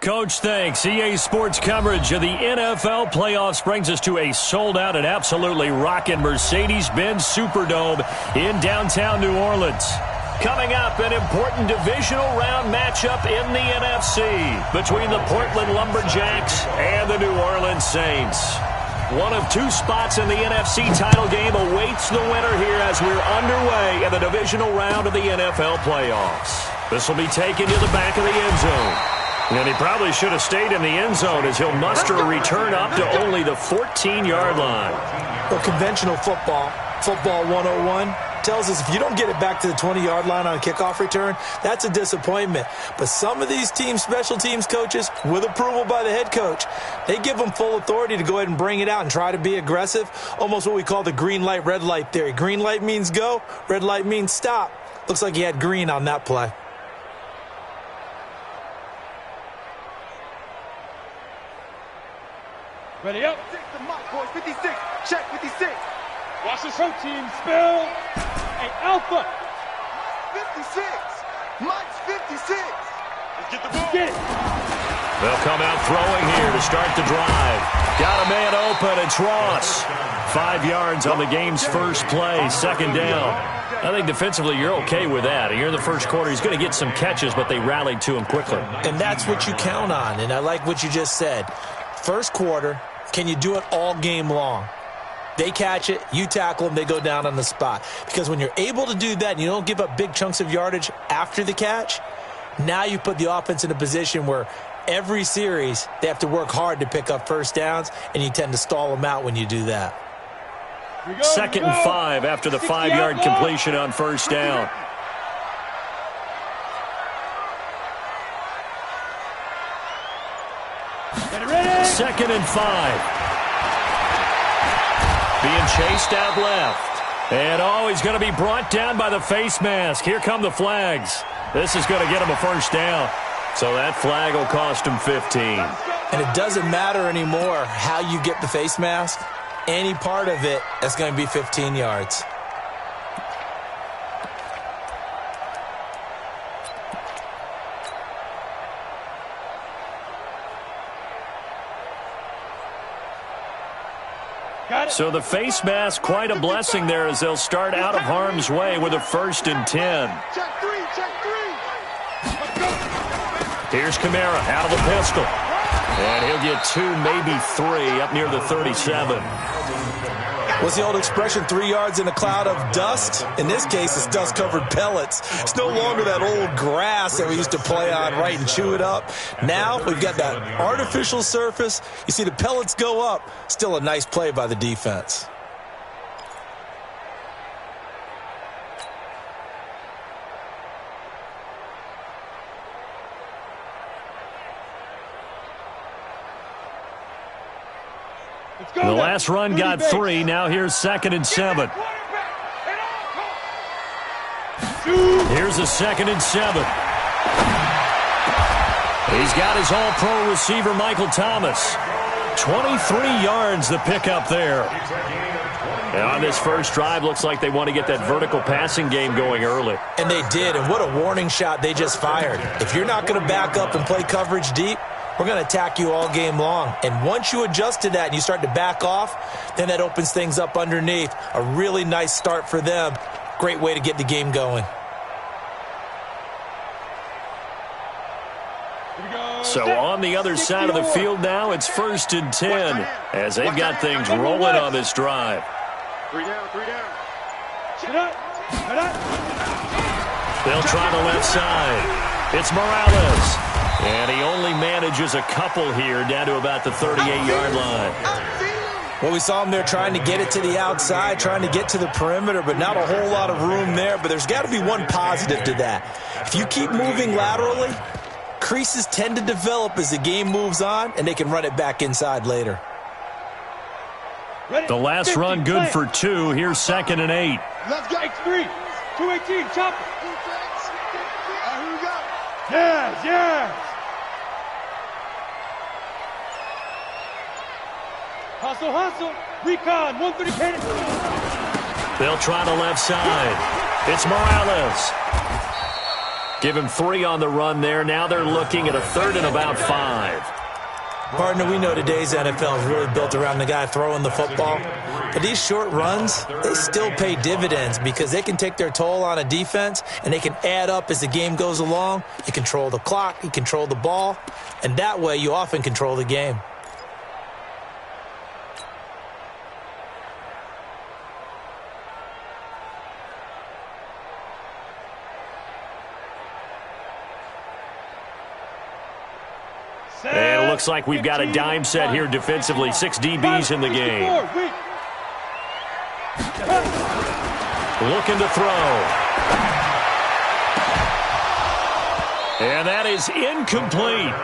Coach, thanks. EA Sports coverage of the NFL playoffs brings us to a sold-out and absolutely rocking Mercedes-Benz Superdome in downtown New Orleans. Coming up, an important divisional round matchup in the NFC between the Portland Lumberjacks and the New Orleans Saints. One of two spots in the NFC title game awaits the winner here as we're underway in the divisional round of the NFL playoffs. This will be taken to the back of the end zone. And he probably should have stayed in the end zone as he'll muster a return up to only the 14-yard line. Well, conventional football 101, tells us if you don't get it back to the 20-yard line on a kickoff return, that's a disappointment. But some of these special teams coaches, with approval by the head coach, they give them full authority to go ahead and bring it out and try to be aggressive, almost what we call the green light, red light theory. Green light means go, red light means stop. Looks like he had green on that play. Ready up. The mic, boys. 56. Check 56. Watch the protein spill. Hey, Alpha. 56. Mike's 56. Let's get the ball. Get it. They'll come out throwing here to start the drive. Got a man open. It's Ross. 5 yards on the game's first play. Second down. I think defensively you're okay with that. Here in the first quarter, he's going to get some catches, but they rallied to him quickly. And that's what you count on, and I like what you just said. First quarter, can you do it all game long? They catch it, you tackle them, they go down on the spot. Because when you're able to do that and you don't give up big chunks of yardage after the catch, now you put the offense in a position where every series they have to work hard to pick up first downs, and you tend to stall them out when you do that. Second and 5 after the 5-yard completion on first down. Second and 5. Being chased out left. And, he's going to be brought down by the face mask. Here come the flags. This is going to get him a first down. So that flag will cost him 15. And it doesn't matter anymore how you get the face mask. Any part of it is going to be 15 yards. So the face mask, quite a blessing there as they'll start out of harm's way with a 1st and 10. Check three. Here's Kamara out of the pistol. And he'll get 2, maybe 3 up near the 37. What's the old expression, 3 yards in a cloud of dust? In this case, it's dust-covered pellets. It's no longer that old grass that we used to play on, right, and chew it up. Now we've got that artificial surface. You see the pellets go up. Still a nice play by the defense. The last run got 3. Now here's 2nd and 7. Here's a 2nd and 7. He's got his all-pro receiver, Michael Thomas. 23 yards the pickup there. And on this first drive, looks like they want to get that vertical passing game going early. And they did, and what a warning shot they just fired. If you're not going to back up and play coverage deep, we're going to attack you all game long. And once you adjust to that and you start to back off, then that opens things up underneath. A really nice start for them. Great way to get the game going. So on the other side of the field now, it's 1st and 10 as they've got things rolling on this drive. 3 down. They'll try the left side. It's Morales. And he only manages a couple here down to about the 38-yard line. Well, we saw him there trying to get it to the outside, trying to get to the perimeter, but not a whole lot of room there. But there's got to be one positive to that. If you keep moving laterally, creases tend to develop as the game moves on, and they can run it back inside later. The last run good for 2. Here's 2nd and 8. Let's go. X3. 218. Chop it. Here we go. Yes. Hustle. Recon. 130. They'll try the left side. It's Morales. Give him 3 on the run there. Now they're looking at a 3rd and about 5. Partner, we know today's NFL is really built around the guy throwing the football. But these short runs, they still pay dividends because they can take their toll on a defense and they can add up as the game goes along. You control the clock, you control the ball, and that way you often control the game. And it looks like we've got a dime set here defensively. 6 DBs in the game. Looking to throw. And that is incomplete.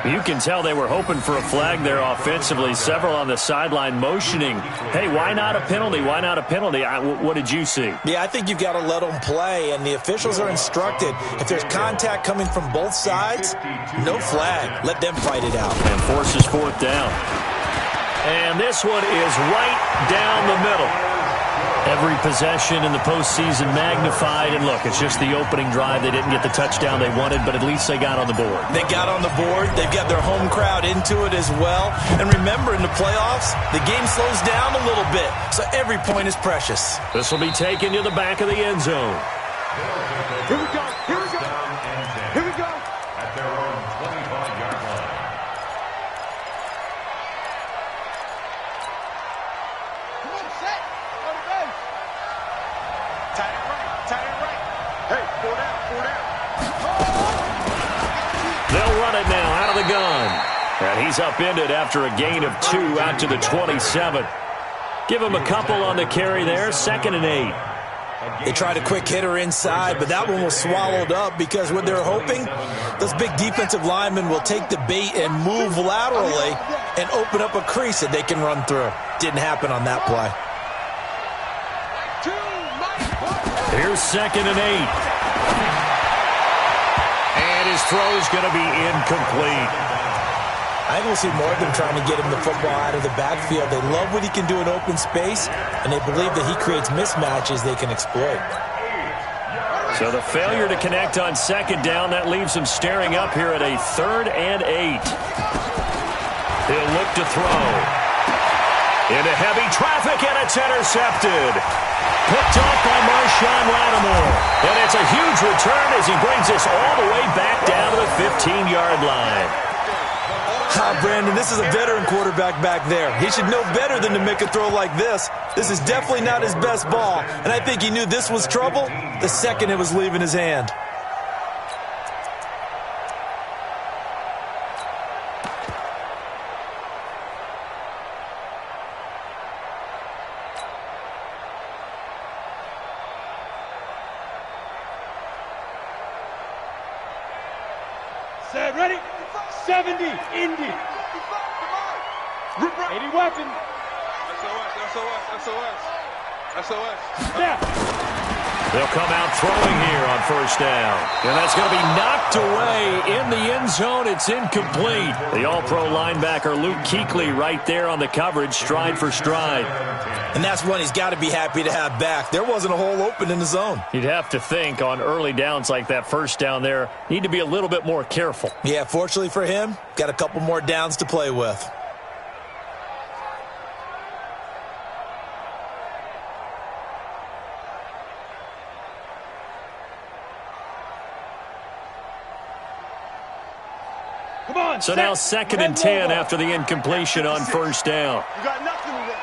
You can tell they were hoping for a flag there offensively. Several on the sideline motioning. Hey, why not a penalty? Why not a penalty? What did you see? Yeah, I think you've got to let them play, and the officials are instructed. If there's contact coming from both sides, no flag. Let them fight it out. And forces 4th down. And this one is right down the middle. Every possession in the postseason magnified. And look, it's just the opening drive. They didn't get the touchdown they wanted, but at least they got on the board. They got on the board. They've got their home crowd into it as well. And remember, in the playoffs, the game slows down a little bit, so every point is precious. This will be taken to the back of the end zone. Here we go. Here we go. Here we go. At their own 25-yard line. Come on, set. Go to base. Tight end right. Tight end right. Hey, 4 down. 4 down. They'll run it now out of the gun. And he's upended after a gain of 2 out to the 27. Give him a couple on the carry there. 2nd and 8. They tried a quick hitter inside, but that one was swallowed up because what they're hoping, those big defensive linemen will take the bait and move laterally and open up a crease that they can run through. Didn't happen on that play. Here's 2nd and 8. And his throw's going to be incomplete. I think we'll see more of them trying to get him the football out of the backfield. They love what he can do in open space, and they believe that he creates mismatches they can exploit. So the failure to connect on 2nd down, that leaves him staring up here at a 3rd and 8. He'll look to throw. Into heavy traffic, and it's intercepted. Picked off by Marshawn Lattimore. And it's a huge return as he brings us all the way back down to the 15-yard line. Brandon, this is a veteran quarterback back there. He should know better than to make a throw like this. This is definitely not his best ball, and I think he knew this was trouble the second it was leaving his hand. Set, ready? 70, Indy. 80 weapon. SOS. Snap. They'll come out throwing here on 1st down. And that's going to be knocked away in the end zone. It's incomplete. The all-pro linebacker Luke Kuechly right there on the coverage, stride for stride. And that's one he's got to be happy to have back. There wasn't a hole open in the zone. You'd have to think on early downs like that 1st down there, need to be a little bit more careful. Yeah, fortunately for him, got a couple more downs to play with. Come on. So now 2nd and 10 after the incompletion on 1st down. You got nothing with that.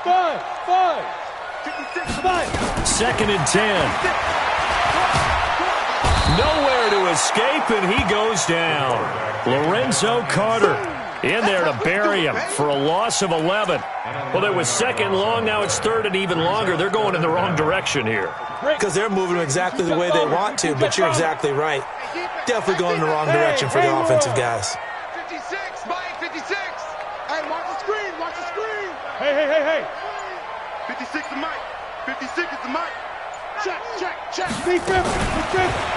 5. 2nd and 10. Nowhere to escape, and he goes down. Lorenzo Carter in there to bury him for a loss of 11. Well, it was 2nd long. Now it's 3rd and even longer. They're going in the wrong direction here. Because they're moving exactly the way they want to, but you're exactly right. Definitely going in the wrong direction for the offensive guys. 56, Mike, 56. Hey, watch the screen, watch the screen. Hey. 56 to Mike. 56 is the Mike. Check. Big Griffin.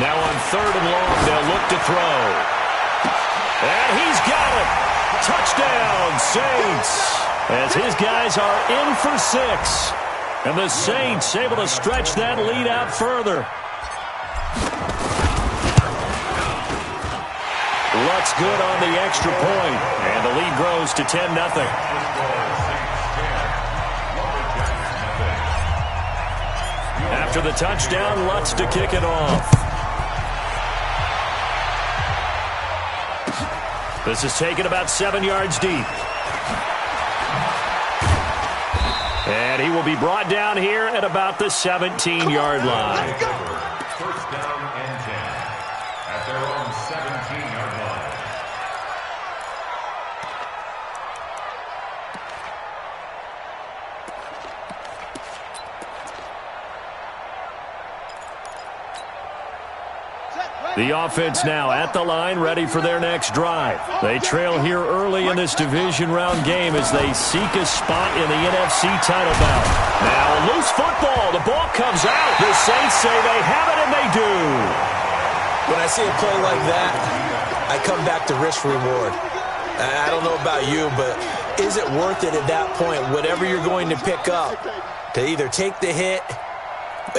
Now on 3rd and long, they'll look to throw. And he's got it. Touchdown, Saints. As his guys are in for 6. And the Saints able to stretch that lead out further. Lutz good on the extra point, and the lead grows to 10-0. After the touchdown, Lutz to kick it off. This is taken about 7 yards deep. And he will be brought down here at about the 17-yard line. First down and 10 at their own 17-yard line. The offense now at the line, ready for their next drive. They trail here early in this division round game as they seek a spot in the NFC title bout. Now a loose football. The ball comes out. The Saints say they have it, and they do. When I see a play like that, I come back to risk reward. I don't know about you, but is it worth it at that point, whatever you're going to pick up, to either take the hit,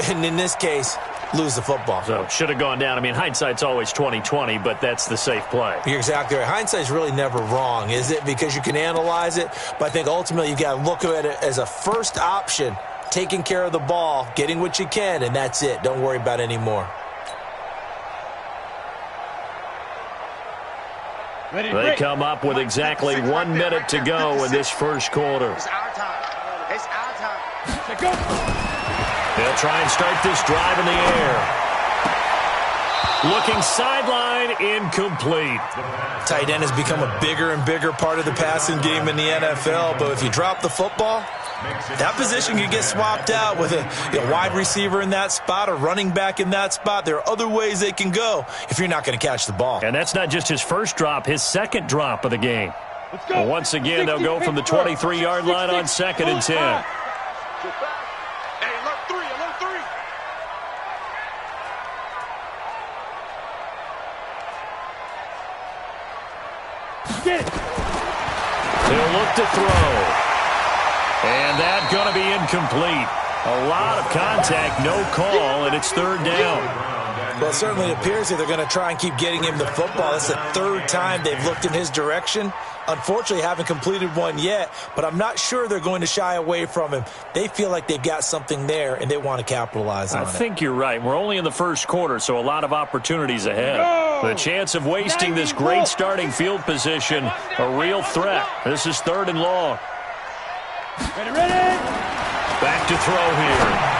and in this case, lose the football? So should have gone down. I mean, hindsight's always 20/20, but that's the safe play. You're exactly right. Hindsight's really never wrong, is it? Because you can analyze it, but I think ultimately you've got to look at it as a first option, taking care of the ball, getting what you can, and that's it. Don't worry about any more. They come up with exactly 1 minute to go in this first quarter. It's our time. It's our time. Go. They'll try and start this drive in the air. Looking sideline, incomplete. Tight end has become a bigger and bigger part of the passing game in the NFL, but if you drop the football, that position can get swapped out with a wide receiver in that spot, a running back in that spot. There are other ways they can go if you're not going to catch the ball. And that's not just his first drop, his second drop of the game. Let's go. Well, once again, they'll go from the 23-yard line on 2nd and 10. Hey, alert three, alert three. Get it. They'll look to throw. And that's going to be incomplete. A lot of contact, no call, and it's 3rd down. Well, it certainly appears that they're going to try and keep getting him the football. That's the 3rd time they've looked in his direction. Unfortunately, haven't completed one yet, but I'm not sure they're going to shy away from him. They feel like they've got something there, and they want to capitalize on it. I think you're right. We're only in the first quarter, so a lot of opportunities ahead. The chance of wasting this great starting field position, a real threat. This is 3rd and long. Ready. Back to throw here.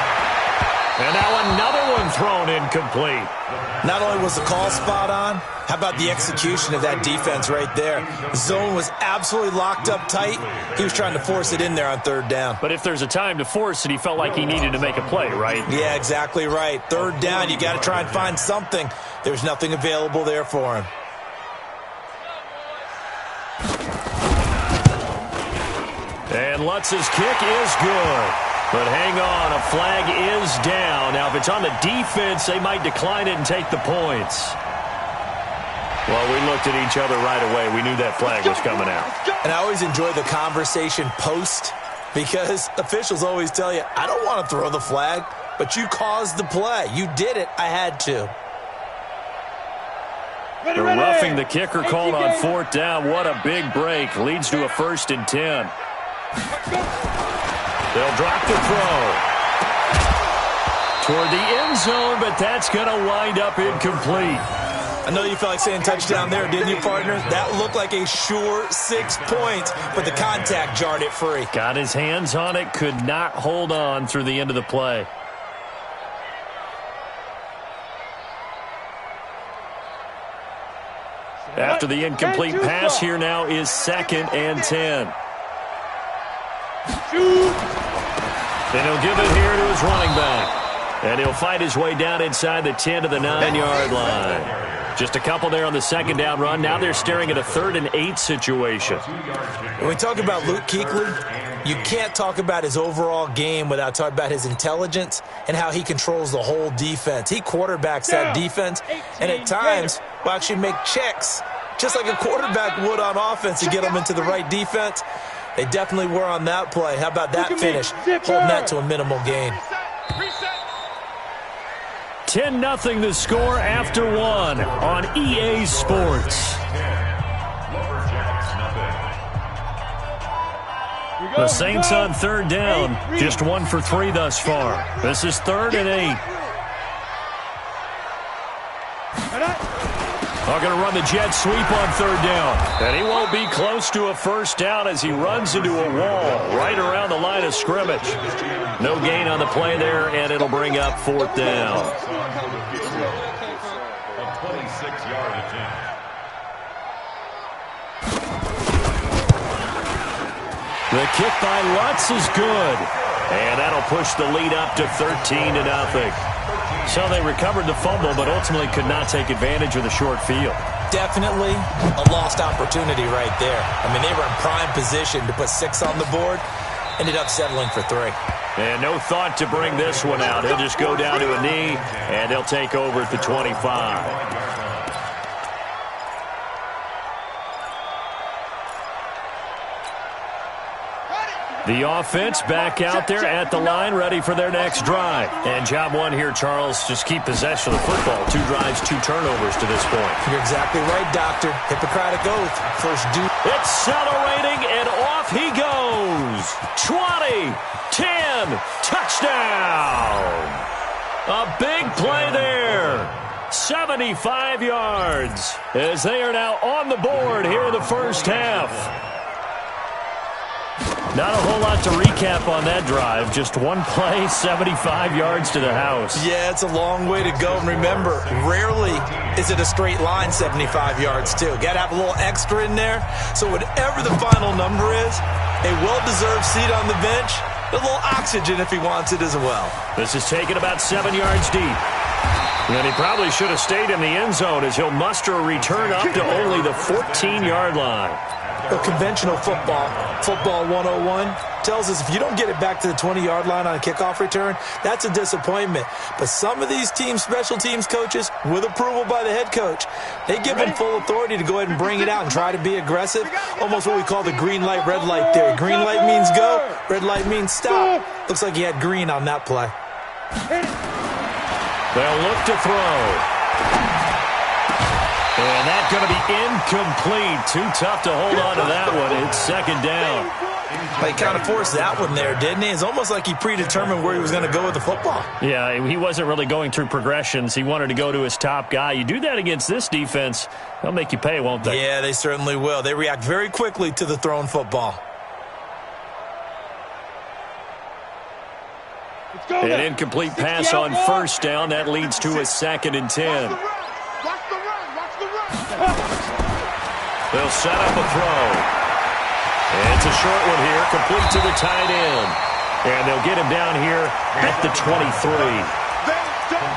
And now another one thrown incomplete. Not only was the call spot on, how about the execution of that defense right there? The zone was absolutely locked up tight. He was trying to force it in there on 3rd down. But if there's a time to force it, he felt like he needed to make a play, right? Yeah, exactly right. 3rd down, you got to try and find something. There's nothing available there for him. And Lutz's kick is good. But hang on, a flag is down. Now, if it's on the defense, they might decline it and take the points. Well, we looked at each other right away. We knew that flag was coming out. And I always enjoy the conversation post because officials always tell you, I don't want to throw the flag, but you caused the play. You did it. I had to. They're roughing the kicker called on 4th down. What a big break. Leads to a 1st and 10. They'll drop the throw toward the end zone, but that's going to wind up incomplete. I know you felt like saying touchdown there, didn't you, partner? That looked like a sure 6 points, but the contact jarred it free. Got his hands on it, could not hold on through the end of the play. After the incomplete pass, here now is 2nd and 10. Then he'll give it here to his running back. And he'll fight his way down inside the 10 to the 9-yard line. Just a couple there on the 2nd down run. Now they're staring at a 3rd and 8 situation. When we talk about Luke Kuechly, you can't talk about his overall game without talking about his intelligence and how he controls the whole defense. He quarterbacks that defense, and at times will actually make checks, just like a quarterback would on offense to get them into the right defense. They definitely were on that play. How about that finish? Holding that to a minimal gain. 10-0 the score after one on EA Sports. The Saints on third down, just 1 for 3 thus far. This is 3rd and 8. They're going to run the jet sweep on third down. And he won't be close to a first down as he runs into a wall right around the line of scrimmage. No gain on the play there, and it'll bring up 4th down. A 26-yard attempt. The kick by Lutz is good. And that'll push the lead up to 13-0. So they recovered the fumble, but ultimately could not take advantage of the short field. Definitely a lost opportunity right there. I mean, they were in prime position to put 6 on the board. Ended up settling for 3. And no thought to bring this one out. He'll just go down to a knee, and they'll take over at the 25. The offense back out there at the line, ready for their next drive. And job one here, Charles, just keep possession of the football. 2 drives, 2 turnovers to this point. You're exactly right, Doctor. Hippocratic oath. First due. Accelerating, and off he goes. 20, 10, touchdown. A big play there. 75 yards as they are now on the board here in the first half. Not a whole lot to recap on that drive. Just one play, 75 yards to the house. Yeah, it's a long way to go. And remember, rarely is it a straight line 75 yards, too. Got to have a little extra in there. So whatever the final number is, a well-deserved seat on the bench, a little oxygen if he wants it as well. This is taken about 7 yards deep. And he probably should have stayed in the end zone as he'll muster a return up to only the 14-yard line. Well, conventional football 101, tells us if you don't get it back to the 20-yard line on a kickoff return, that's a disappointment. But some of these special teams coaches, with approval by the head coach, they give them full authority to go ahead and bring it out and try to be aggressive, almost what we call the green light, red light theory. Green light means go, red light means stop. Looks like he had green on that play. They'll look to throw. And that's going to be incomplete. Too tough to hold on to that one. It's 2nd down. He kind of forced that one there, didn't he? It's almost like he predetermined where he was going to go with the football. Yeah, he wasn't really going through progressions. He wanted to go to his top guy. You do that against this defense, they'll make you pay, won't they? Yeah, they certainly will. They react very quickly to the thrown football. An incomplete pass on first down. That leads to a 2nd and 10. They'll set up a throw. And it's a short one here, complete to the tight end. And they'll get him down here at the 23.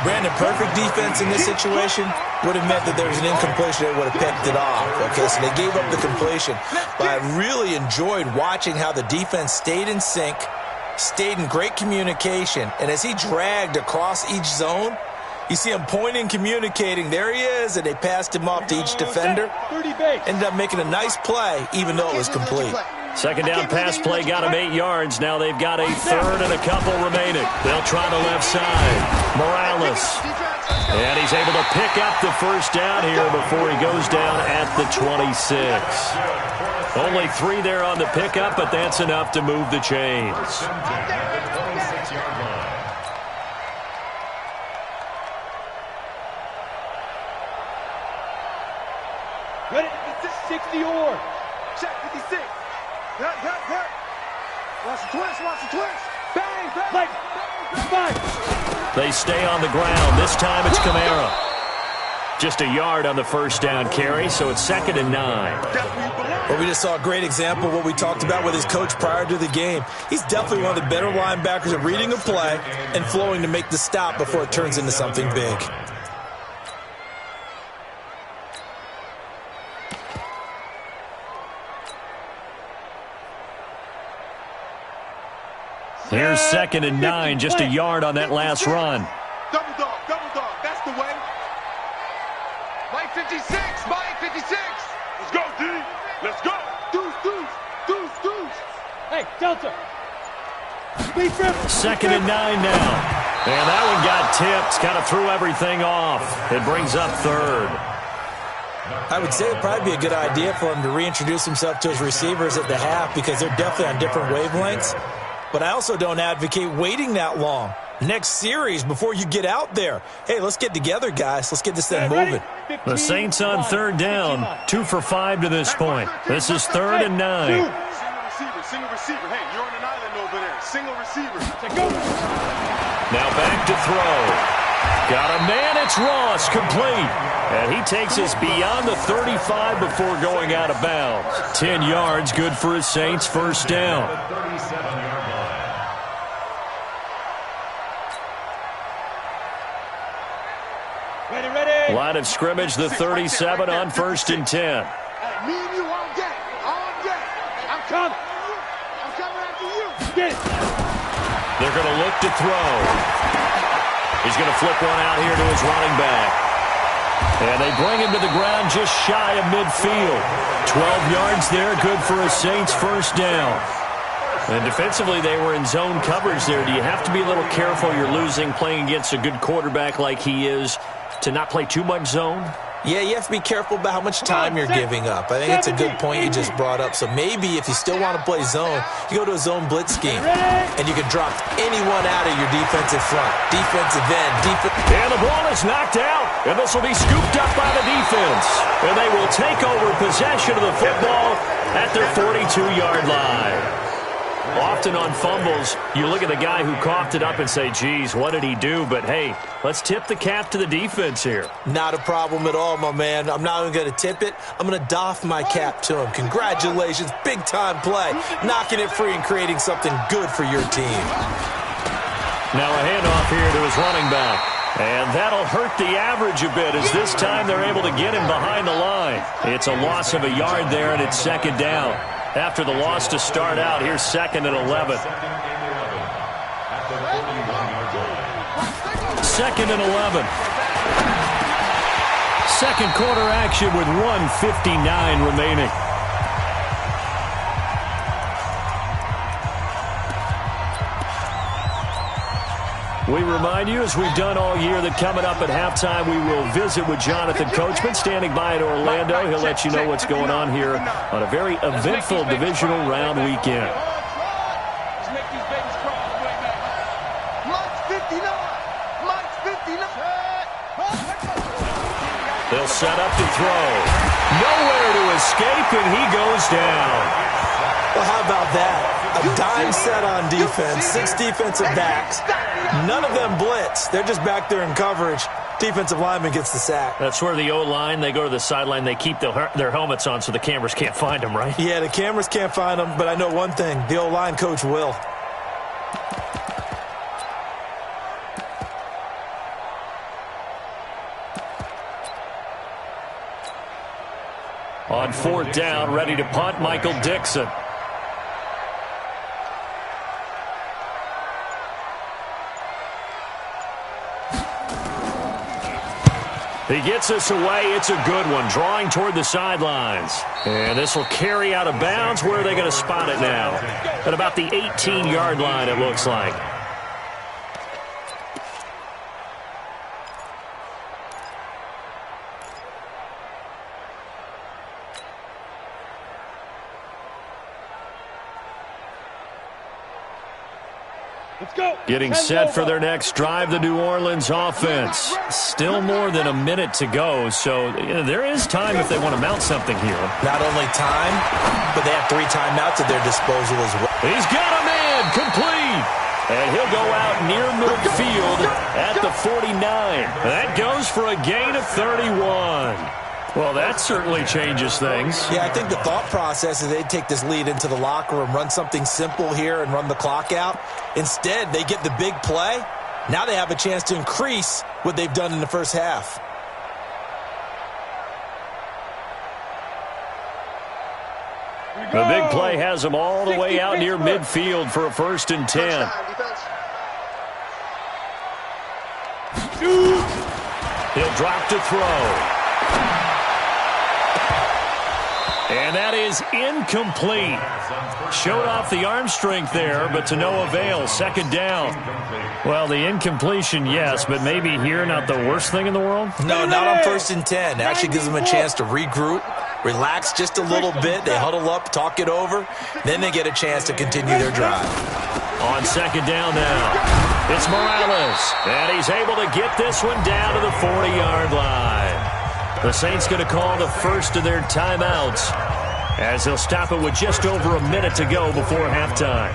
Brandon, perfect defense in this situation would have meant that there was an incompletion that would have picked it off. Okay, so they gave up the completion. But I really enjoyed watching how the defense stayed in sync, stayed in great communication, and as he dragged across each zone, you see him pointing, communicating. There he is, and they passed him off to each defender. Ended up making a nice play, even though it was complete. 2nd down pass play got him 8 yards. Now they've got a 3rd and a couple remaining. They'll try the left side. Morales. And he's able to pick up the first down here before he goes down at the 26. Only 3 there on the pickup, but that's enough to move the chains. Ready? 60 or. Check 56. Watch the twist. Bang. Bang. They stay on the ground. This time it's Kamara. Just a yard on the first down carry, so it's 2nd and 9. Well, we just saw a great example of what we talked about with his coach prior to the game. He's definitely one of the better linebackers at reading a play and flowing to make the stop before it turns into something big. Here's 2nd and 9, just a yard on that last run. Double dog. That's the way. Mike 56. Let's go, D. Let's go. Deuce. Hey, Delta. Speed dribble. 2nd and 9 now. And that one got tipped. Kind of threw everything off. It brings up third. I would say it would probably be a good idea for him to reintroduce himself to his receivers at the half because they're definitely on different wavelengths. But I also don't advocate waiting that long. Next series before you get out there. Hey, let's get together, guys. Let's get this thing moving. The Saints on third down. 2 for 5 to this point. This is 3rd and 9. Single receiver. Hey, you're on an island over there. Single receiver. Now back to throw. Got a man. It's Ross, complete. And he takes us beyond the 35 before going out of bounds. 10 yards, good for his Saints, first down. 37-yard line. Ready. Line of scrimmage, the 37 on 1st and 10. Me and you all day. All day. I'm coming. I'm coming after you. Get it. They're going to look to throw. He's going to flip one out here to his running back. And they bring him to the ground just shy of midfield. 12 yards there, good for a Saints first down. And defensively, they were in zone coverage there. Do you have to be a little careful? You're losing playing against a good quarterback like he is to not play too much zone? Yeah, you have to be careful about how much time you're giving up. I think it's a good point you just brought up. So maybe if you still want to play zone, you go to a zone blitz scheme. And you can drop anyone out of your defensive front. Defensive end. And the ball is knocked out. And this will be scooped up by the defense. And they will take over possession of the football at their 42-yard line. Often on fumbles, you look at the guy who coughed it up and say, geez, what did he do? But, hey, let's tip the cap to the defense here. Not a problem at all, my man. I'm not even going to tip it. I'm going to doff my cap to him. Congratulations. Big-time play. Knocking it free and creating something good for your team. Now a handoff here to his running back. And that'll hurt the average a bit as this time they're able to get him behind the line. It's a loss of a yard there, and it's second down. After the loss to start out, here's 2nd and 11. 2nd and 11. Second quarter action with 1:59 remaining. We remind you, as we've done all year, that coming up at halftime, we will visit with Jonathan Coachman, standing by in Orlando. He'll let you know what's going on here on a very eventful divisional round weekend. They'll set up to throw. Nowhere to escape, and he goes down. Well, how about that? A dime set on defense, 6 defensive backs. None of them blitz. They're just back there in coverage. Defensive lineman gets the sack. That's where the O-line, they go to the sideline, they keep their helmets on so the cameras can't find them, right? Yeah, the cameras can't find them, but I know one thing. The O-line coach will. On 4th down, ready to punt, Michael Dixon. He gets us away. It's a good one, drawing toward the sidelines. And this will carry out of bounds. Where are they going to spot it now? At about the 18-yard line, it looks like. Let's go. Getting set for their next drive, the New Orleans offense. Still more than a minute to go, so there is time if they want to mount something here. Not only time, but they have 3 timeouts at their disposal as well. He's got a man, complete. And he'll go out near midfield at the 49. That goes for a gain of 31. Well, that certainly changes things. Yeah, I think the thought process is they'd take this lead into the locker room, run something simple here and run the clock out. Instead, they get the big play. Now they have a chance to increase what they've done in the first half. The big play has them all the way out near midfield for a 1st and 10. He'll drop to throw. And that is incomplete. Showed off the arm strength there, but to no avail. Second down. Well, the incompletion, yes, but maybe here not the worst thing in the world? No, not on 1st and 10. It actually gives them a chance to regroup, relax just a little bit. They huddle up, talk it over. Then they get a chance to continue their drive. On second down now, it's Morales. And he's able to get this one down to the 40-yard line. The Saints going to call the first of their timeouts as they'll stop it with just over a minute to go before halftime.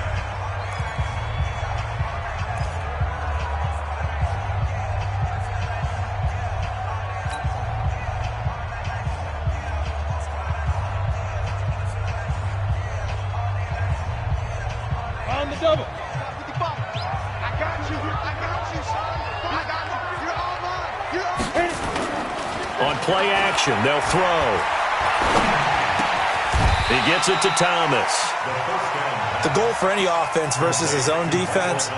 On the double. I got you, son. I got you. You're all mine. You're all On play action, they'll throw. He gets it to Thomas. The goal for any offense versus his own defense,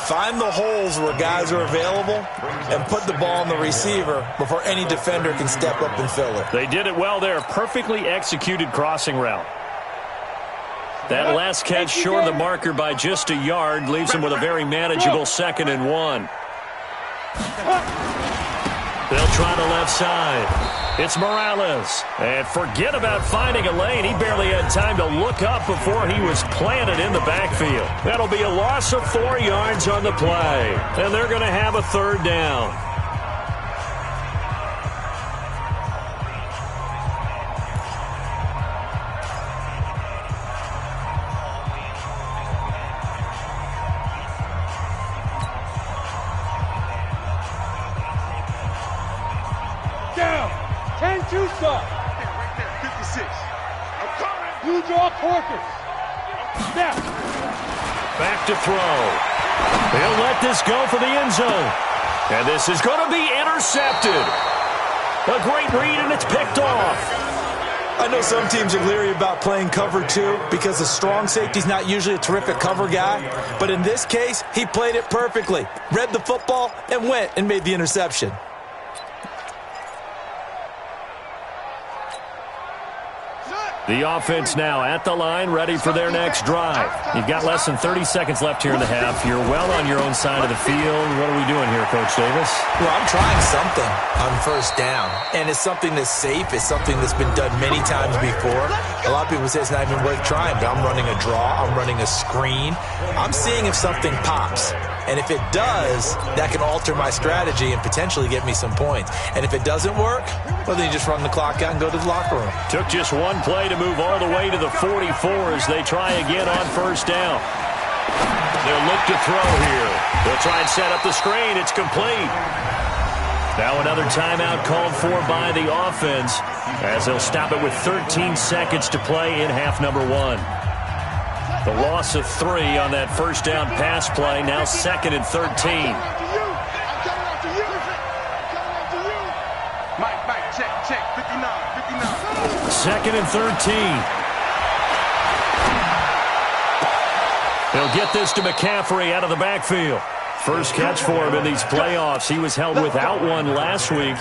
find the holes where guys are available and put the ball on the receiver before any defender can step up and fill it. They did it well there. Perfectly executed crossing route. That last catch short of the marker by just a yard leaves him with a very manageable 2nd and 1. They'll try the left side. It's Morales. And forget about finding a lane. He barely had time to look up before he was planted in the backfield. That'll be a loss of 4 yards on the play. And they're going to have a 3rd down. Down. 10-2 stop. right there. 56. I'm coming. You draw quarters. Snap. Back to throw. He'll let this go for the end zone. And this is going to be intercepted. A great read, and it's picked off. I know some teams are leery about playing cover 2 because the strong safety's not usually a terrific cover guy. But in this case, he played it perfectly. Read the football and went and made the interception. The offense now at the line, ready for their next drive. You've got less than 30 seconds left here in the half. You're well on your own side of the field. What are we doing here, Coach Davis? Well, I'm trying something on 1st down, and it's something that's safe. It's something that's been done many times before. A lot of people say it's not even worth trying, but I'm running a draw. I'm running a screen. I'm seeing if something pops. And if it does, that can alter my strategy and potentially get me some points. And if it doesn't work, well, then you just run the clock out and go to the locker room. Took just one play to move all the way to the 44 as they try again on 1st down. They'll look to throw here. They'll try and set up the screen. It's complete. Now another timeout called for by the offense as they'll stop it with 13 seconds to play in half number 1. The loss of 3 on that 1st down pass play, now 2nd and 13. Mike, check. 59. 2nd and 13. They'll get this to McCaffrey out of the backfield. First catch for him in these playoffs. He was held without one last week,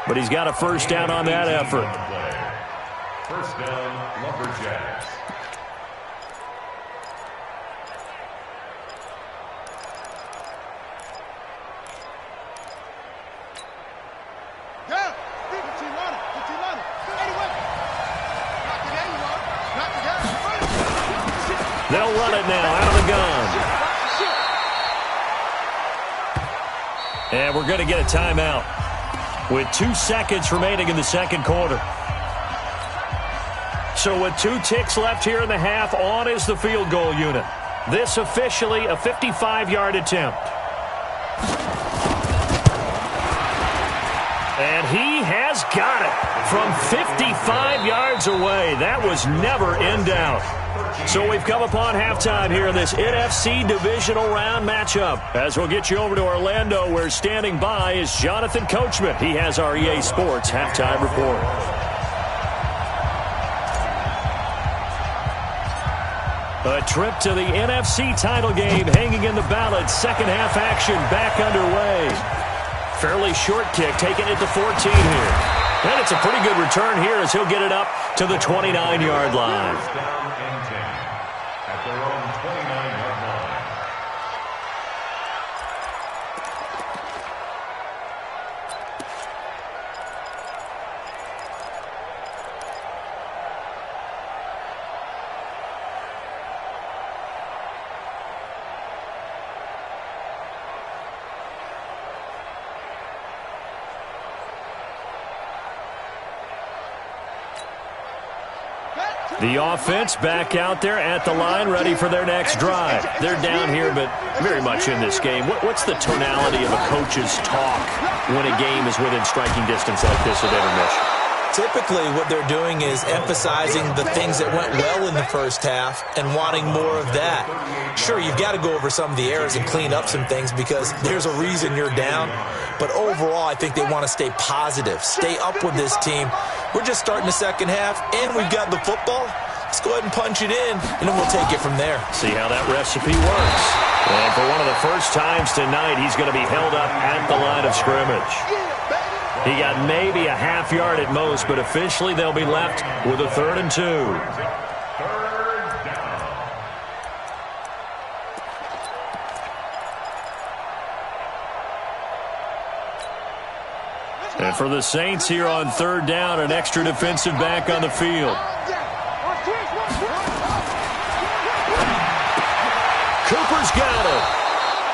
but he's got a 1st down on that effort. 1st down, Lumberjacks. They'll run it now out of the gun. And we're going to get a timeout with 2 seconds remaining in the 2nd quarter. So with 2 ticks left here in the half, on is the field goal unit. This officially a 55-yard attempt. And he has got it from 55 yards away. That was never in doubt. So we've come upon halftime here in this NFC divisional round matchup. As we'll get you over to Orlando, where standing by is Jonathan Coachman. He has our EA Sports halftime report. A trip to the NFC title game hanging in the balance. 2nd half action back underway. Fairly short kick, taking it to 14 here. And it's a pretty good return here as he'll get it up to the 29-yard line. First down and 10 at their own 29-yard line. The offense back out there at the line, ready for their next drive. They're down here, but very much in this game. What's the tonality of a coach's talk when a game is within striking distance like this at intermission? Typically, what they're doing is emphasizing the things that went well in the first half and wanting more of that. Sure, you've got to go over some of the errors and clean up some things because there's a reason you're down. But overall, I think they want to stay positive, stay up with this team. We're just starting the second half, and we've got the football. Let's go ahead and punch it in, and then we'll take it from there. See how that recipe works. And for one of the first times tonight, he's going to be held up at the line of scrimmage. He got maybe a half yard at most, but officially they'll be left with a 3rd and 2. And for the Saints here on 3rd down, an extra defensive back on the field. Cooper's got it.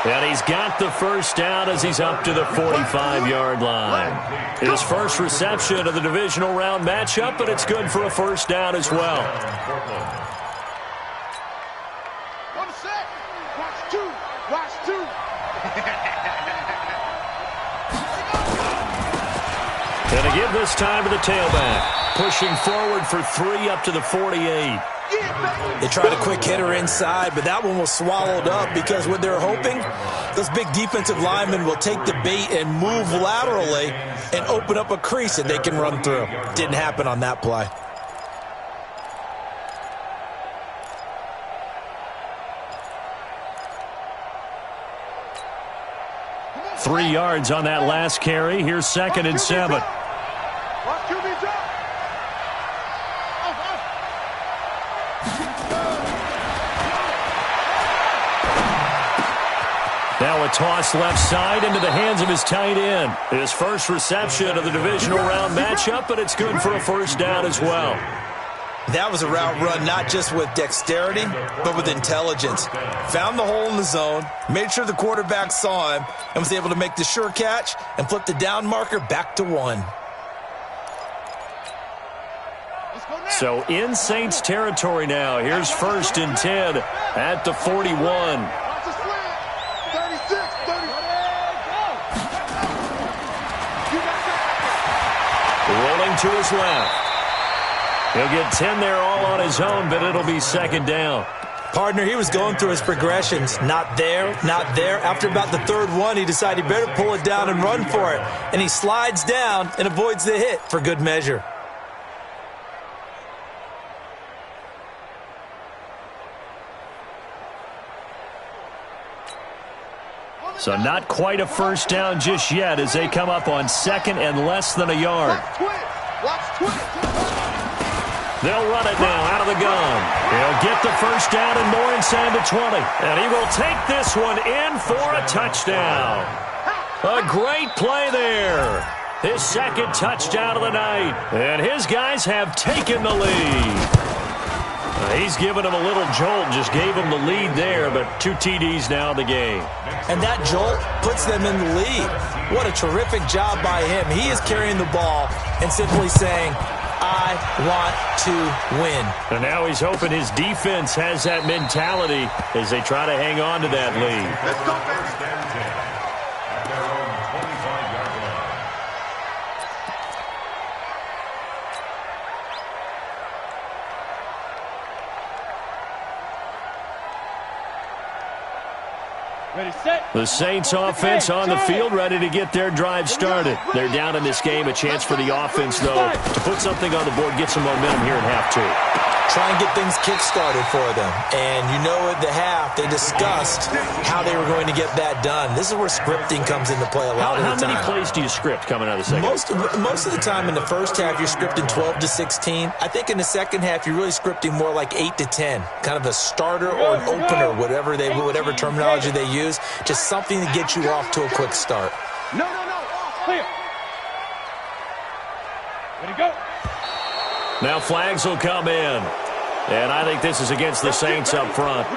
And he's got the first down as he's up to the 45-yard line. His first reception of the divisional round matchup, but it's good for a first down as well. 1 sec. Watch 2. Watch 2. And to give this time to the tailback. Pushing forward for 3 up to the 48. They tried a quick hitter inside, but that one was swallowed up because what they're hoping, those big defensive linemen will take the bait and move laterally and open up a crease that they can run through. Didn't happen on that play. Three yards on that last carry. Here's 2nd and 7. Watch QB drop. Now a toss left side into the hands of his tight end. His first reception of the divisional round matchup, but it's good for a first down as well. That was a route run not just with dexterity, but with intelligence. Found the hole in the zone, made sure the quarterback saw him, and was able to make the sure catch and flip the down marker back to 1. So in Saints territory now. Here's 1st and 10 at the 41. Rolling to his left. He'll get 10 there all on his own, but it'll be 2nd down. Partner, he was going through his progressions. Not there, not there. After about the 3rd one, he decided he better pull it down and run for it. And he slides down and avoids the hit for good measure. So not quite a first down just yet as they come up on 2nd and less than a yard. They'll run it now out of the gun. He'll get the first down and more inside the 20. And he will take this one in for a touchdown. A great play there. His 2nd touchdown of the night. And his guys have taken the lead. He's given him a little jolt, just gave him the lead there, but 2 TDs now in the game. And that jolt puts them in the lead. What a terrific job by him. He is carrying the ball and simply saying, I want to win. And now he's hoping his defense has that mentality as they try to hang on to that lead. Let's go, baby. At their own 25-yard line. Ready, set. The Saints offense on the field, ready to get their drive started. They're down in this game. A chance for the offense, though, to put something on the board, get some momentum here in half 2. try and get things kick-started for them. And you know at the half, they discussed how they were going to get that done. This is where scripting comes into play a lot of the time. How many plays do you script coming out of the second? Most of the time in the first half, you're scripting 12 to 16. I think in the second half, you're really scripting more like 8 to 10, kind of a starter or an opener, whatever terminology they use, just something to get you off to a quick start. No. Clear. Ready to go. Now flags will come in. And I think this is against the Saints up front.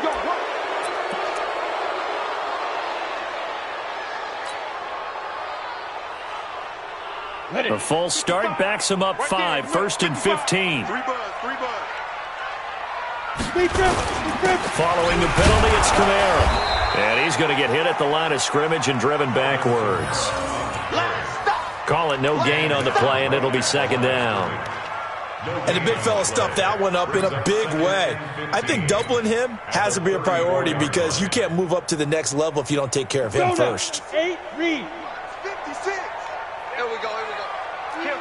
A false start backs him up 5, 1st and 15. Following the penalty, it's Kamara. And he's going to get hit at the line of scrimmage and driven backwards. Call it no gain on the play, and it'll be second down. And the big fella stuffed that one up in a big way. I think doubling him has to be a priority because you can't move up to the next level if you don't take care of him first. 8, read. 56. Here we go. Kill.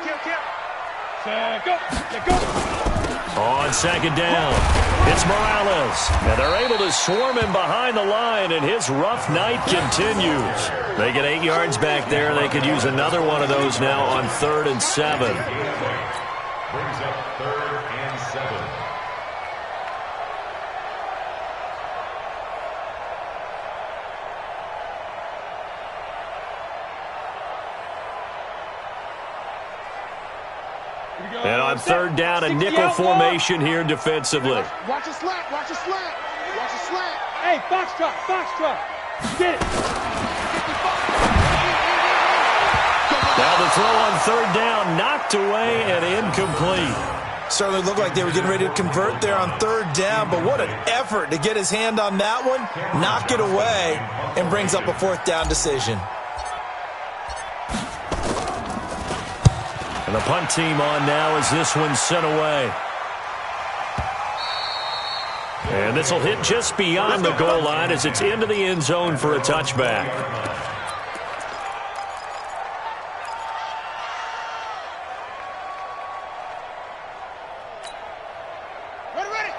Go. On second down, it's Morales. And they're able to swarm him behind the line, and his rough night continues. They get 8 yards back there. They could use another one of those now on 3rd and 7. Brings up 3rd and 7. And on 3rd down, a nickel formation here defensively. Watch a slant. Hey, box truck. Get it. Now the throw on 3rd down, knocked away and incomplete. Certainly looked like they were getting ready to convert there on 3rd down, but what an effort to get his hand on that one, knock it away, and brings up a 4th down decision. And the punt team on now as this one's sent away. And this will hit just beyond the goal line as it's into the end zone for a touchback.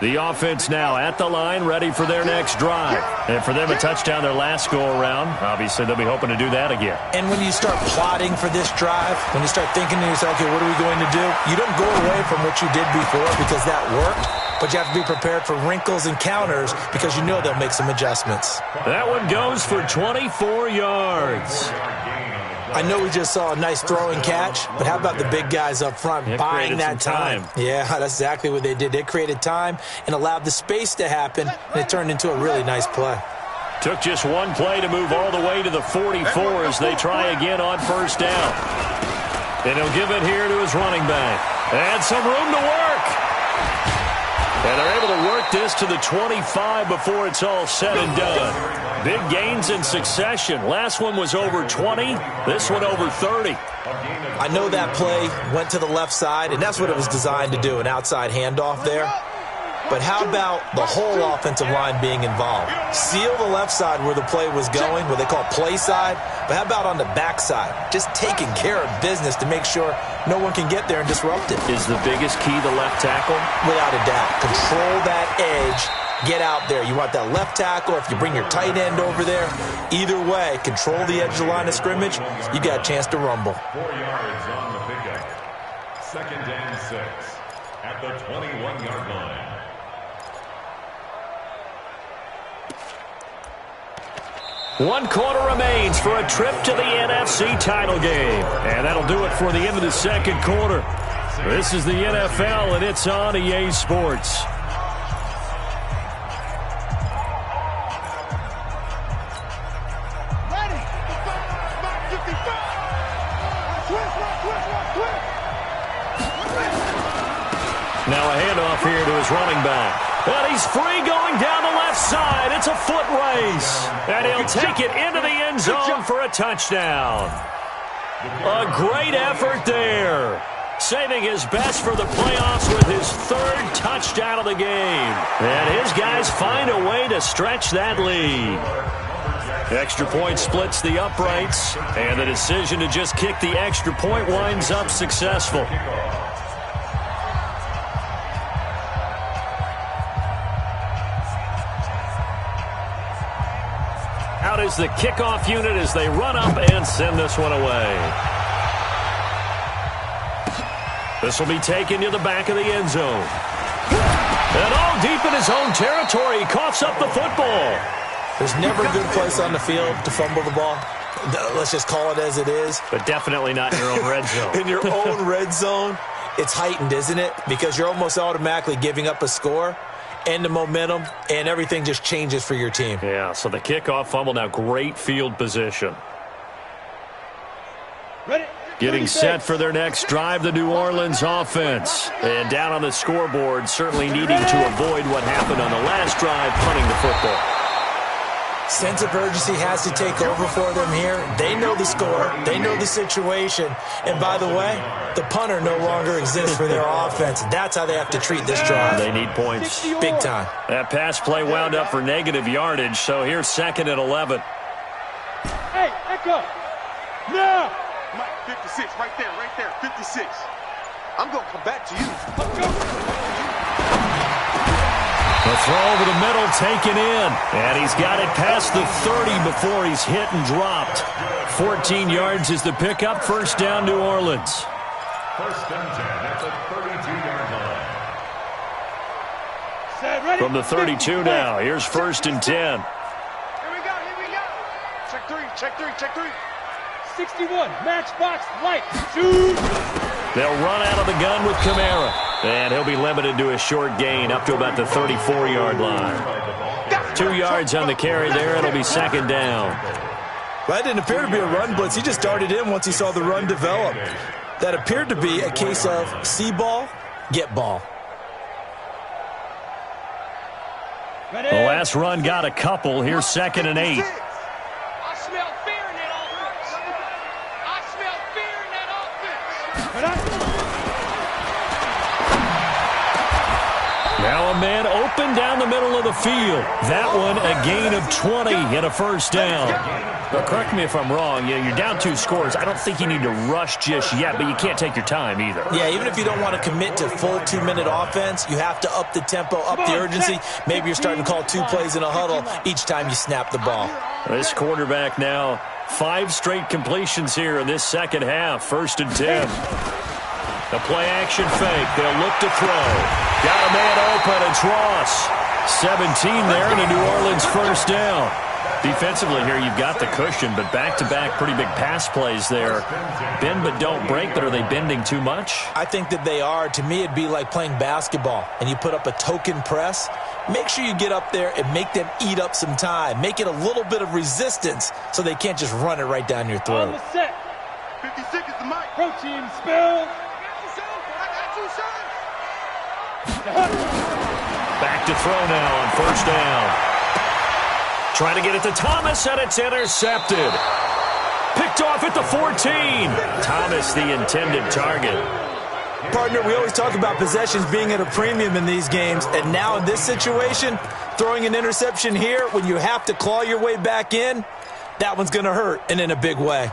The offense now at the line, ready for their next drive. And for them, a touchdown their last go-around. Obviously, they'll be hoping to do that again. And when you start plotting for this drive, when you start thinking to yourself, okay, what are we going to do? You don't go away from what you did before because that worked, but you have to be prepared for wrinkles and counters because you know they'll make some adjustments. That one goes for 24 yards. I know we just saw a nice throw and catch, but how about the big guys up front buying that time? Yeah, that's exactly what they did. They created time and allowed the space to happen, and it turned into a really nice play. Took just one play to move all the way to the 44 as they try again on 1st down. And he'll give it here to his running back. And some room to work. And they're able to work this to the 25 before it's all said and done. Big gains in succession. Last one was over 20. This one over 30. I know that play went to the left side, and that's what it was designed to do, an outside handoff there. But how about the whole offensive line being involved? Seal the left side where the play was going, what they call play side. But how about on the back side? Just taking care of business to make sure no one can get there and disrupt it. Is the biggest key the left tackle? Without a doubt. Control that edge. Get out there. You want that left tackle. If you bring your tight end over there, either way, control the edge of the line of scrimmage, you got a chance to rumble. 4 yards on the pickup. 2nd and 6 at the 21-yard line. One quarter remains for a trip to the NFC title game. And that'll do it for the end of the second quarter. This is the NFL, and it's on EA Sports. Now a handoff here to his running back. And he's free going down the left side. It's a foot race. And he'll take it into the end zone for a touchdown. A great effort there. Saving his best for the playoffs with his 3rd touchdown of the game. And his guys find a way to stretch that lead. Extra point splits the uprights. And the decision to just kick the extra point winds up successful. is the kickoff unit as they run up and send this one away. This will be taken to the back of the end zone. And all deep in his own territory, he coughs up the football. There's never a good place on the field to fumble the ball. Let's just call it as it is. But definitely not in your own red zone. In your own red zone, it's heightened, isn't it? Because you're almost automatically giving up a score and the momentum, and everything just changes for your team. Yeah, so the kickoff fumble, now great field position. Ready? Getting set for their next drive, the New Orleans offense. And down on the scoreboard, certainly needing to avoid what happened on the last drive, punting the football. Sense of urgency has to take over for them here. They know the score. They know the situation. And by the way, the punter no longer exists for their offense. That's how they have to treat this drive. They need points. Big time. That pass play wound up for negative yardage, so here's 2nd and 11. Hey, Echo! Now! Mike, 56, right there, 56. I'm going to come back to you. Let's go! The throw over the middle taken in. And he's got it past the 30 before he's hit and dropped. 14 yards is the pickup. First down, New Orleans. First and 10 at the 32-yard line. Set, ready? From the 32 now. Here's 1st and 10. Here we go. Check three. 61, matchbox, light, shoot! They'll run out of the gun with Kamara. And he'll be limited to a short gain up to about the 34-yard line. 2 yards on the carry there. It'll be 2nd down. That didn't appear to be a run blitz. He just darted in once he saw the run develop. That appeared to be a case of see ball, get ball. Ready? The last run got a couple. Here's 2nd and 8. I smell fear in that offense. I smell fear in that offense. Now a man open down the middle of the field. That one a gain of 20 and a first down. But correct me if I'm wrong. You're down 2 scores. I don't think you need to rush just yet, but you can't take your time either. Yeah, even if you don't want to commit to full 2-minute offense, you have to up the tempo, up the urgency. Maybe you're starting to call 2 plays in a huddle each time you snap the ball. This quarterback now 5 straight completions here in this second half. 1st and 10. The play action fake. They'll look to throw. Got a man open. It's Ross. 17 there and a New Orleans first down. Defensively here, you've got the cushion, but back-to-back pretty big pass plays there. Bend but don't break, but are they bending too much? I think that they are. To me, it'd be like playing basketball, and you put up a token press. Make sure you get up there and make them eat up some time. Make it a little bit of resistance so they can't just run it right down your On throat. the set. 56 is the mic. Protein spill. Back to throw now on first down. Trying to get it to Thomas, and it's intercepted. Picked off at the 14. Thomas, the intended target. Partner, we always talk about possessions being at a premium in these games, and now in this situation, throwing an interception here when you have to claw your way back in, that one's going to hurt, and in a big way.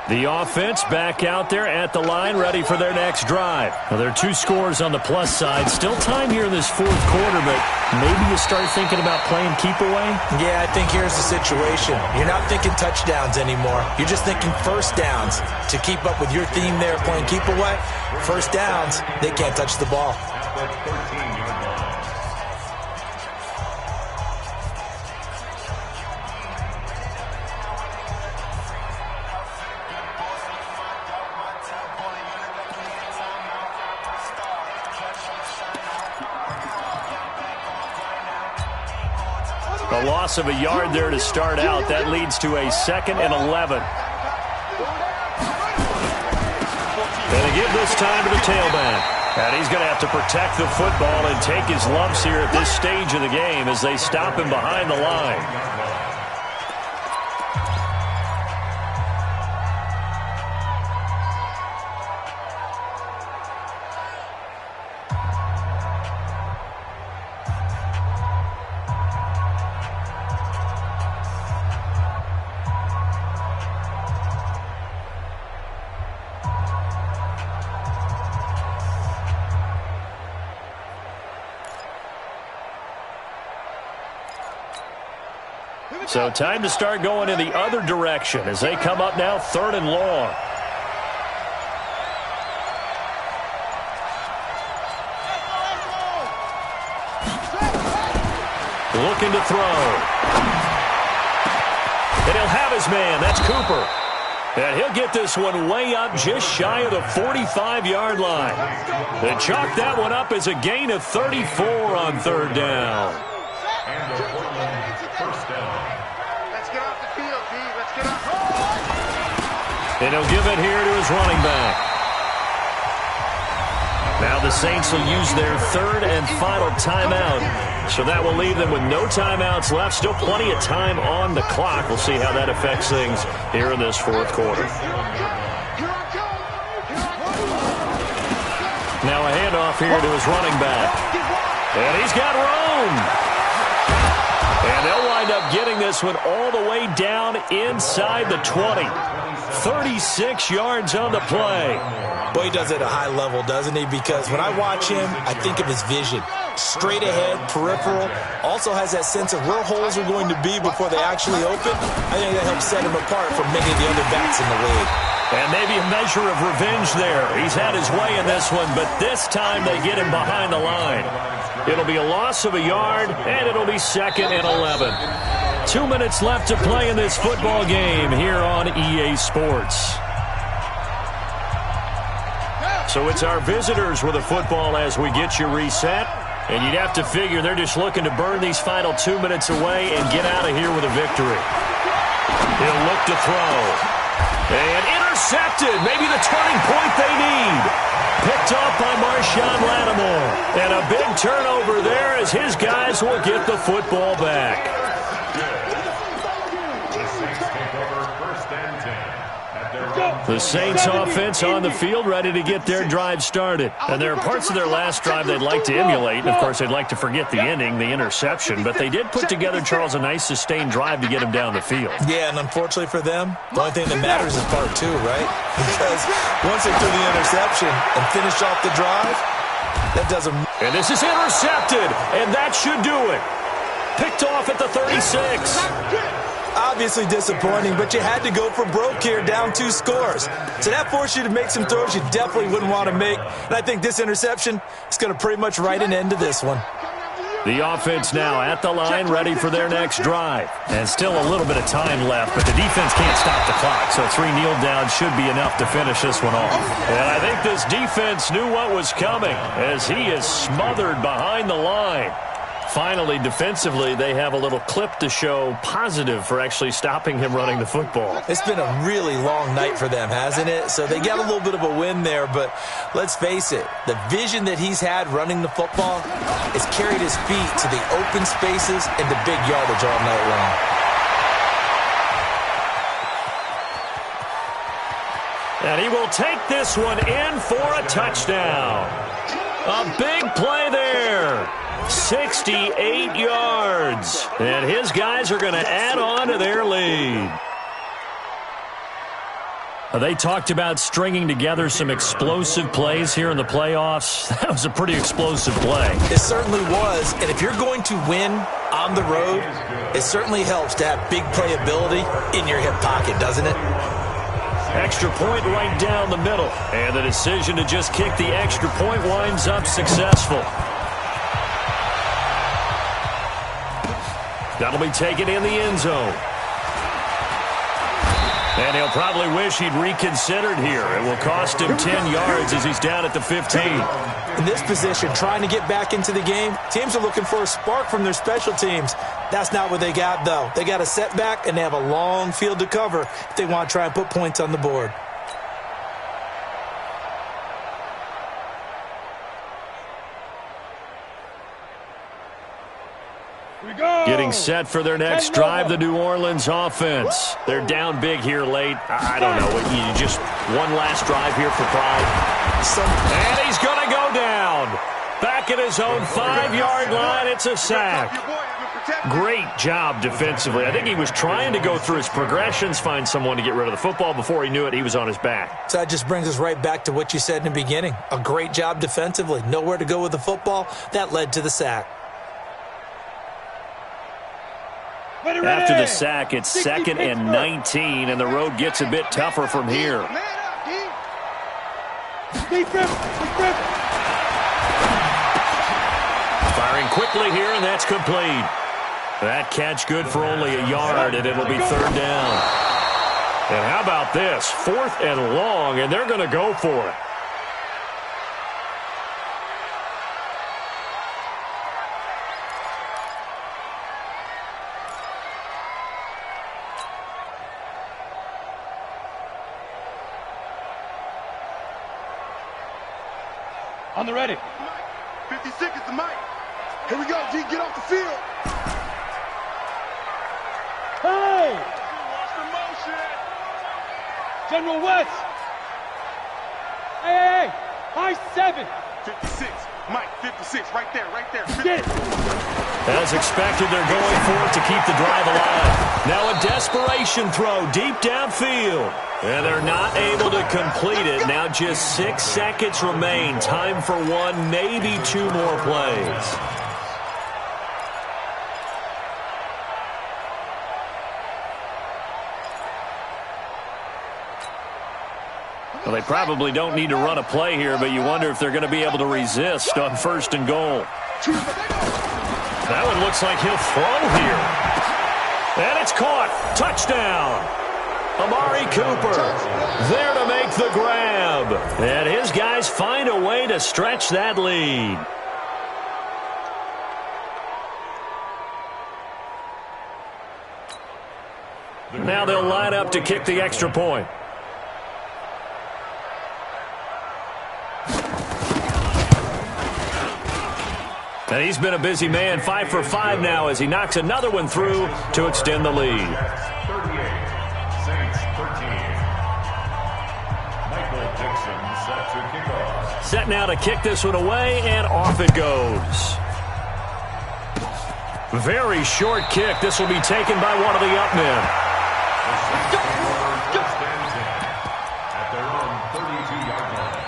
The offense back out there at the line, ready for their next drive. Well, there are 2 scores on the plus side. Still time here in this 4th quarter, but maybe you start thinking about playing keep away? Yeah, I think here's the situation. You're not thinking touchdowns anymore. You're just thinking first downs. To keep up with your theme there, playing keep away, first downs, they can't touch the ball. A loss of a yard there to start out. That leads to a 2nd and 11. And they give this time to the tailback. And he's going to have to protect the football and take his lumps here at this stage of the game as they stop him behind the line. So time to start going in the other direction as they come up now 3rd and long. Looking to throw. And he'll have his man. That's Cooper. And he'll get this one way up just shy of the 45-yard line. They chalk that one up as a gain of 34 on 3rd down. And the Portland first down. Let's get off the field, D. Let's get off. And he'll give it here to his running back. Now the Saints will use their 3rd and final timeout. So that will leave them with no timeouts left. Still plenty of time on the clock. We'll see how that affects things here in this 4th quarter. Now a handoff here to his running back. And he's got room. And they'll wind up getting this one all the way down inside the 20. 36 yards on the play. Boy, he does it at a high level, doesn't he? Because when I watch him, I think of his vision. Straight ahead, peripheral. Also has that sense of where holes are going to be before they actually open. I think that helps set him apart from many of the other backs in the league. And maybe a measure of revenge there. He's had his way in this one, but this time they get him behind the line. It'll be a loss of a yard, and it'll be 2nd and 11. 2 minutes left to play in this football game here on EA Sports. So it's our visitors with a football as we get you reset. And you'd have to figure they're just looking to burn these final 2 minutes away and get out of here with a victory. He'll look to throw. And intercepted. Maybe the turning point they need. Picked off by Marshawn Lattimore. And a big turnover there as his guys will get the football back. The Saints offense on the field ready to get their drive started. And there are parts of their last drive they'd like to emulate. And, of course, they'd like to forget the ending, the interception. But they did put together, Charles, a nice sustained drive to get him down the field. Yeah, and unfortunately for them, the only thing that matters is part 2, right? Because once they threw the interception and finished off the drive, that doesn't... And this is intercepted, and that should do it. Picked off at the 36. Obviously disappointing, but you had to go for broke here, down 2 scores. So that forced you to make some throws you definitely wouldn't want to make. And I think this interception is going to pretty much write an end to this one. The offense now at the line, ready for their next drive. And still a little bit of time left, but the defense can't stop the clock. So 3 kneel downs should be enough to finish this one off. And I think this defense knew what was coming as he is smothered behind the line. Finally, defensively, they have a little clip to show positive for actually stopping him running the football. It's been a really long night for them, hasn't it? So they got a little bit of a win there, but let's face it, the vision that he's had running the football has carried his feet to the open spaces and the big yardage all night long. And he will take this one in for a touchdown. A big play there. 68 yards. And his guys are going to add on to their lead. They talked about stringing together some explosive plays here in the playoffs. That was a pretty explosive play. It certainly was. And if you're going to win on the road, it certainly helps to have big playability in your hip pocket, doesn't it? Extra point right down the middle. And the decision to just kick the extra point winds up successful. That'll be taken in the end zone. And he'll probably wish he'd reconsidered here. It will cost him 10 yards as he's down at the 15. In this position, trying to get back into the game, teams are looking for a spark from their special teams. That's not what they got, though. They got a setback, and they have a long field to cover if they want to try and put points on the board. Getting set for their next drive, the New Orleans offense. They're down big here late. I don't know. You just one last drive here for pride. And he's going to go down. Back at his own 5-yard line, it's a sack. Great job defensively. I think he was trying to go through his progressions, find someone to get rid of the football. Before he knew it, he was on his back. So that just brings us right back to what you said in the beginning. A great job defensively. Nowhere to go with the football. That led to the sack. After the sack, it's 2nd and 19, and the road gets a bit tougher from here. Firing quickly here, and that's complete. That catch good for only a yard, and it'll be 3rd down. And how about this? 4th and long, and they're going to go for it. On the ready. 50 seconds to Mike. Here we go, G. Get off the field. Hey! Watch the motion. General West. Hey! High 7. 56. Mike, 56. Right there, right there. Get it. As expected, they're going for it to keep the drive alive. Now a desperation throw deep downfield. And they're not able to complete it. Now just 6 seconds remain. Time for one, maybe 2 more plays. Well, they probably don't need to run a play here, but you wonder if they're going to be able to resist on 1st and goal. That one looks like he'll throw here. And it's caught. Touchdown. Amari Cooper there to make the grab. And his guys find a way to stretch that lead. Now they'll line up to kick the extra point. And he's been a busy man, 5 for 5 now as he knocks another one through to extend the lead. Set now to kick this one away, and off it goes. Very short kick. This will be taken by one of the up men. At their own 32-yard line.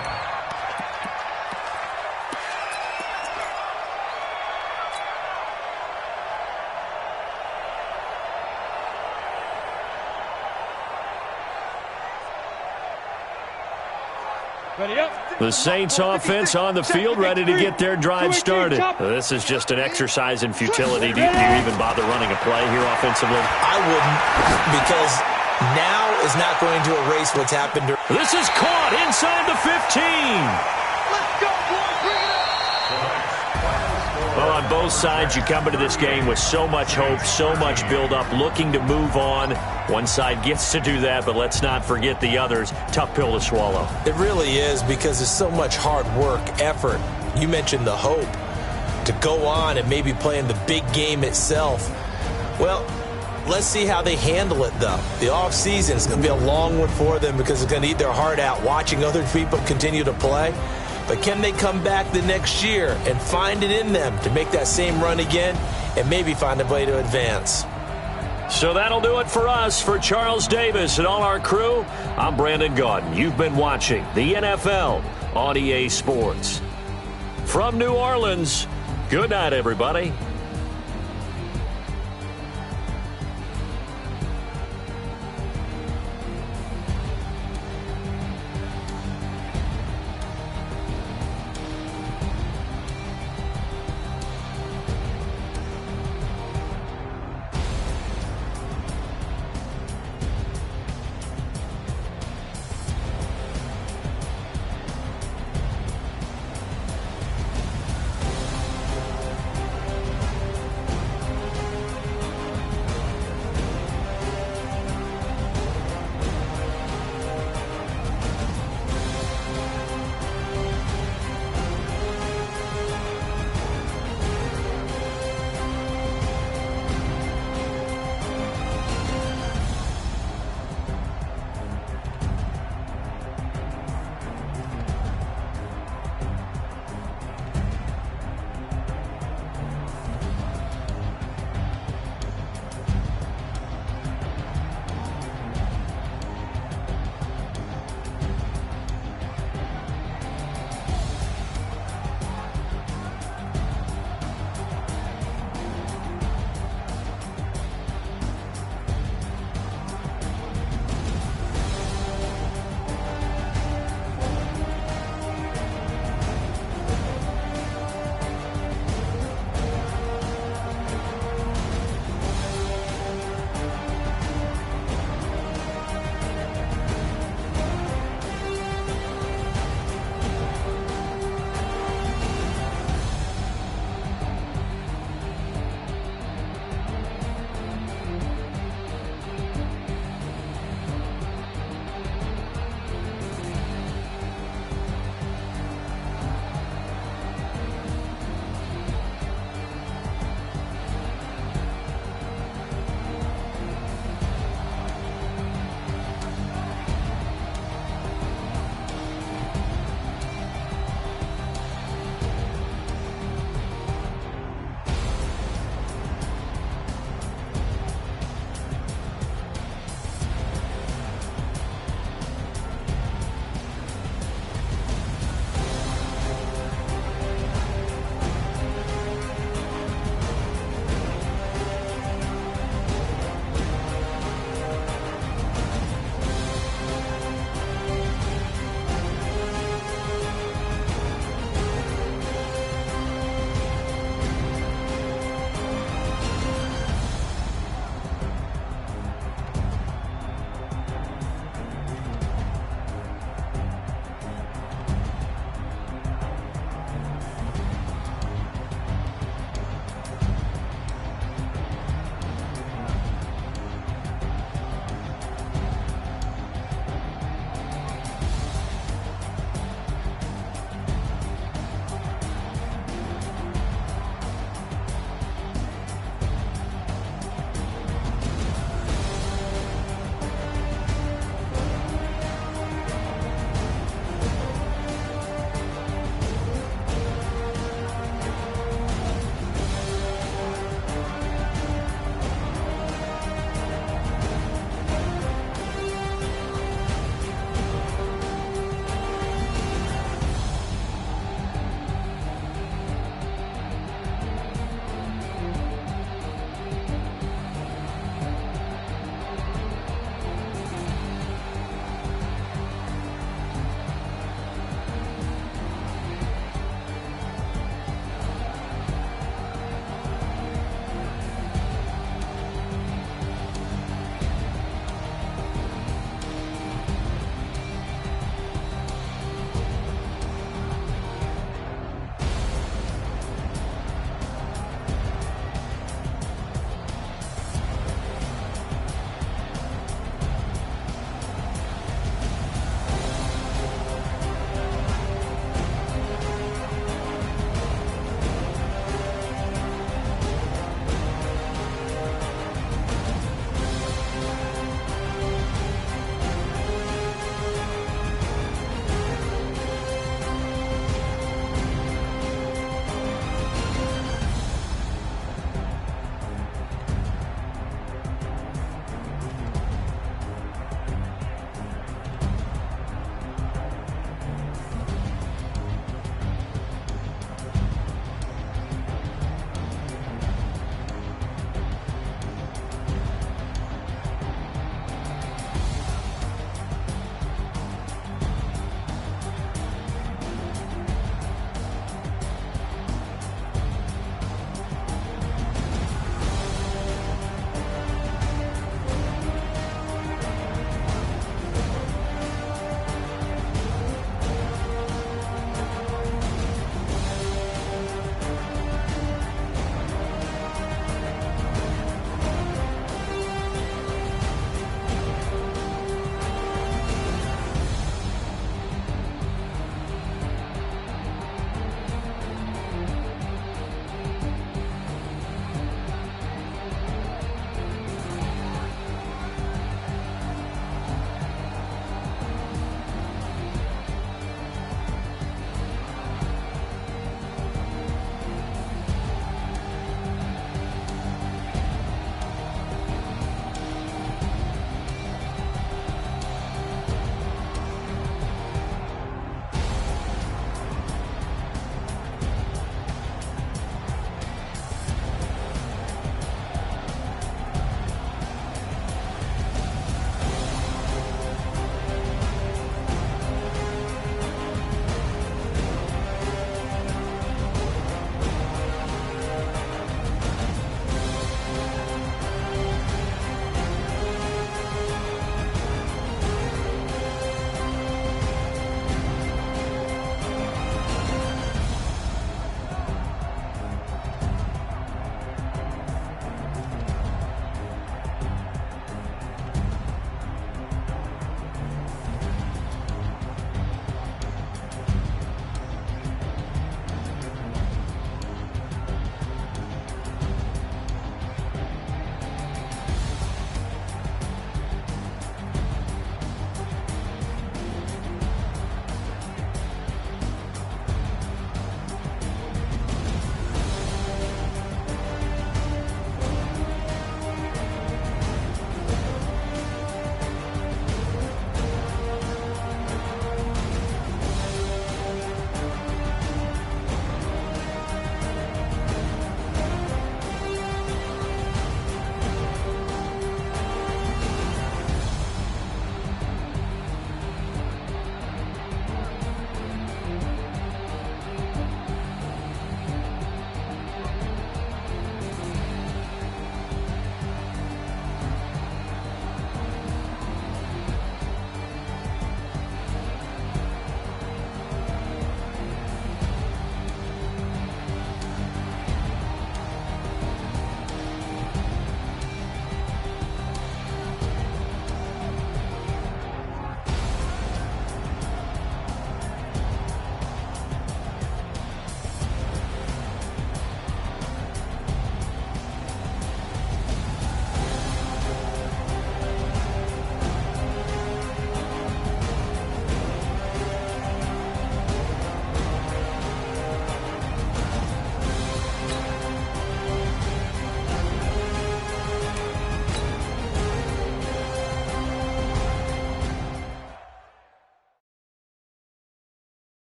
Ready up. The Saints offense on the field, ready to get their drive started. This is just an exercise in futility. Do you even bother running a play here offensively? I wouldn't, because now is not going to erase what's happened. This is caught inside the 15. Let's go, boys. Bring it up. Well, on both sides, you come into this game with so much hope, so much build-up, looking to move on. One side gets to do that, but let's not forget the others. Tough pill to swallow. It really is, because there's so much hard work, effort. You mentioned the hope to go on and maybe play in the big game itself. Well, let's see how they handle it, though. The offseason is going to be a long one for them because it's going to eat their heart out watching other people continue to play. But can they come back the next year and find it in them to make that same run again and maybe find a way to advance? So that'll do it for us. For Charles Davis and all our crew, I'm Brandon Gaudin. You've been watching the NFL on EA Sports. From New Orleans, good night, everybody.